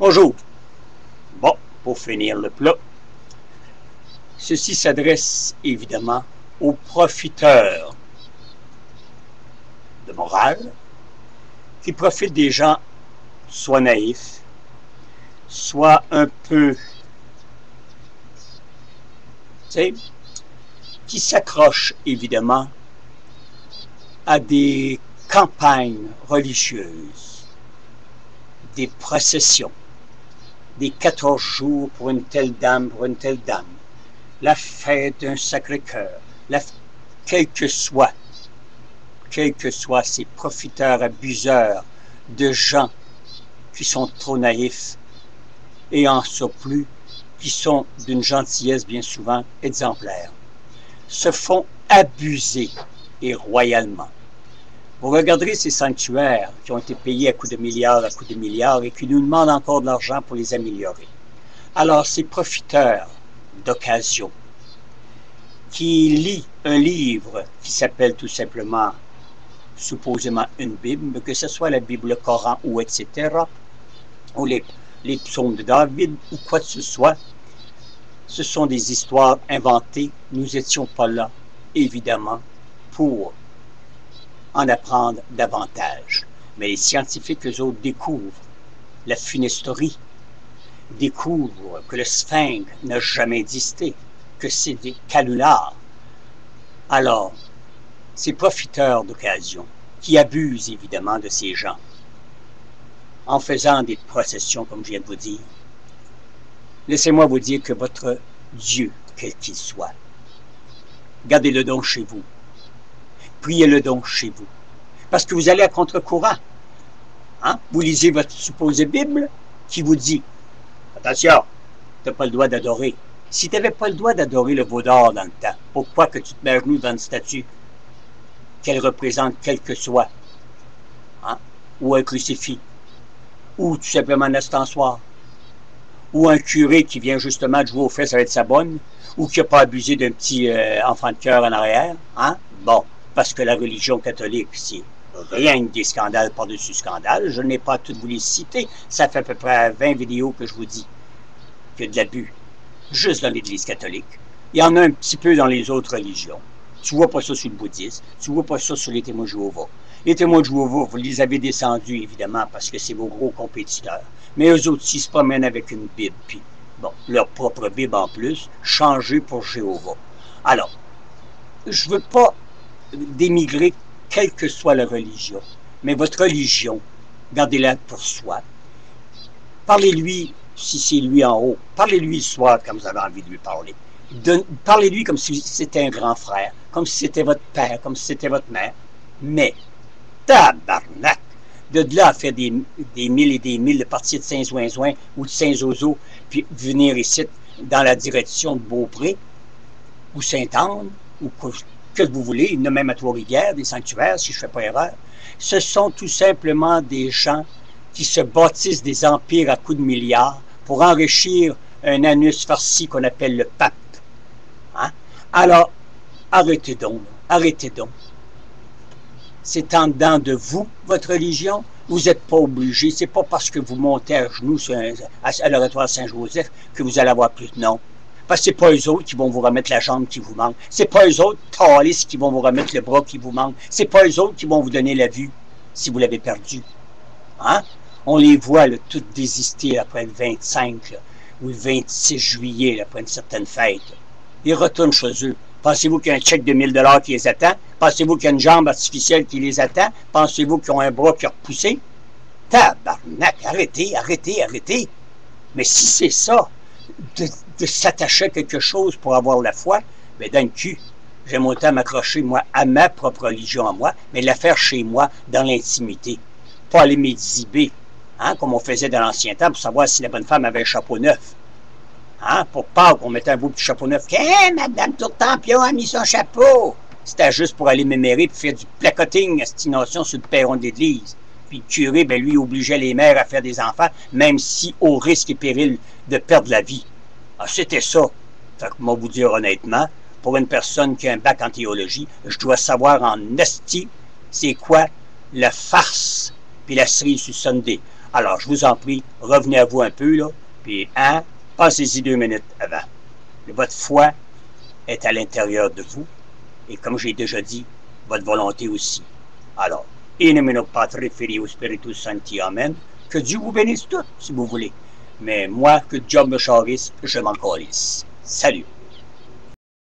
Bonjour. Bon, pour finir le plat, ceci s'adresse évidemment aux profiteurs de morale qui profitent des gens soit naïfs, soit un peu, qui s'accrochent évidemment à des campagnes religieuses, des processions, des 14 jours pour une telle dame, la fête d'un Sacré-Cœur, quels que soient ces profiteurs, abuseurs de gens qui sont trop naïfs et en surplus, qui sont d'une gentillesse bien souvent exemplaire, se font abuser et royalement. Vous regarderez ces sanctuaires qui ont été payés à coups de milliards, et qui nous demandent encore de l'argent pour les améliorer. Alors, ces profiteurs d'occasion qui lisent un livre qui s'appelle tout simplement, supposément une Bible, que ce soit la Bible, le Coran ou etc., ou les psaumes de David ou quoi que ce soit, ce sont des histoires inventées. Nous n'étions pas là, évidemment, pour en apprendre davantage. Mais les scientifiques, eux autres, découvrent la fumisterie, découvrent que le sphinx n'a jamais existé, que c'est des canulars. Alors, ces profiteurs d'occasion, qui abusent évidemment de ces gens, en faisant des processions, comme je viens de vous dire, laissez-moi vous dire que votre Dieu, quel qu'il soit, gardez-le donc chez vous. Priez-le donc chez vous. Parce que vous allez à contre-courant. Hein? Vous lisez votre supposée Bible qui vous dit « Attention, tu n'as pas le droit d'adorer. » Si tu n'avais pas le droit d'adorer le veau d'or dans le temps, pourquoi que tu te mets à genoux devant une statue qu'elle représente quel que soit, hein? Ou un crucifix, ou tout simplement un ostensoir, ou un curé qui vient justement de jouer aux fesses avec sa bonne, ou qui n'a pas abusé d'un petit enfant de cœur en arrière, hein? Bon, parce que la religion catholique, c'est rien que des scandales par-dessus scandales. Je n'ai pas à toutes vous les citer. Ça fait à peu près 20 vidéos que je vous dis qu'il y a de l'abus, juste dans l'Église catholique. Il y en a un petit peu dans les autres religions. Tu vois pas ça sur le bouddhisme, tu vois pas ça sur les témoins de Jéhovah. Les témoins de Jéhovah, vous les avez descendus, évidemment, parce que c'est vos gros compétiteurs. Mais eux autres, s'ils se promènent avec une Bible, puis, bon, leur propre Bible en plus, changée pour Jéhovah. Alors, je veux pas d'émigrer, quelle que soit la religion. Mais votre religion, gardez-la pour soi. Parlez-lui, si c'est lui en haut, parlez-lui le soir quand vous avez envie de lui parler. Parlez-lui comme si c'était un grand frère, comme si c'était votre père, comme si c'était votre mère. Mais, tabarnak! De là à faire des milles et des milles de partir de Saint-Zouin-Zouin ou de Saint-Zozo, puis venir ici dans la direction de Beaupré, ou Sainte-Anne, ou que vous voulez, il y en a même à Trois-Rivières, des sanctuaires, si je ne fais pas erreur. Ce sont tout simplement des gens qui se bâtissent des empires à coups de milliards pour enrichir un anus farci qu'on appelle le pape. Hein? Alors, arrêtez donc, arrêtez donc. C'est en dedans de vous, votre religion. Vous n'êtes pas obligé. C'est pas parce que vous montez à genoux à l'oratoire Saint-Joseph que vous allez avoir plus de nom. Parce que c'est pas eux autres qui vont vous remettre la jambe qui vous manque. C'est pas eux autres, talistes, qui vont vous remettre le bras qui vous manque. C'est pas eux autres qui vont vous donner la vue si vous l'avez perdu. Hein? On les voit là, toutes désister après le 25 là, ou le 26 juillet là, après une certaine fête. Ils retournent chez eux. Pensez-vous qu'il y a un chèque de 1000 $ qui les attend? Pensez-vous qu'il y a une jambe artificielle qui les attend? Pensez-vous qu'ils ont un bras qui a repoussé? Tabarnak, arrêtez, arrêtez, arrêtez. Mais si c'est ça, de s'attacher à quelque chose pour avoir la foi, bien dans le cul, j'aime autant m'accrocher, moi, à ma propre religion à moi, mais la faire chez moi, dans l'intimité. Pas aller m'exhiber, hein, comme on faisait dans l'ancien temps, pour savoir si la bonne femme avait un chapeau neuf. Hein, pour Pâques, on mettait un beau petit chapeau neuf. Hey, Madame Tourtempion a mis son chapeau! C'était juste pour aller mémérer et faire du placoting à cette notion sur le perron de l'église. Puis le curé, ben lui, obligeait les mères à faire des enfants, même si au risque et péril de perdre la vie. Ah, c'était ça. Fait que moi, vous dire honnêtement, pour une personne qui a un bac en théologie, je dois savoir en esti c'est quoi la farce puis la cerise sur Sunday. Alors, je vous en prie, revenez à vous un peu, là, puis, hein, passez-y 2 minutes avant. Votre foi est à l'intérieur de vous, et comme j'ai déjà dit, votre volonté aussi. Alors, in nomine Patri Filii Spiritus Sancti, Amen. Que Dieu vous bénisse tous, si vous voulez. Mais moi, que Dieu me charisse, je m'en calisse. Salut!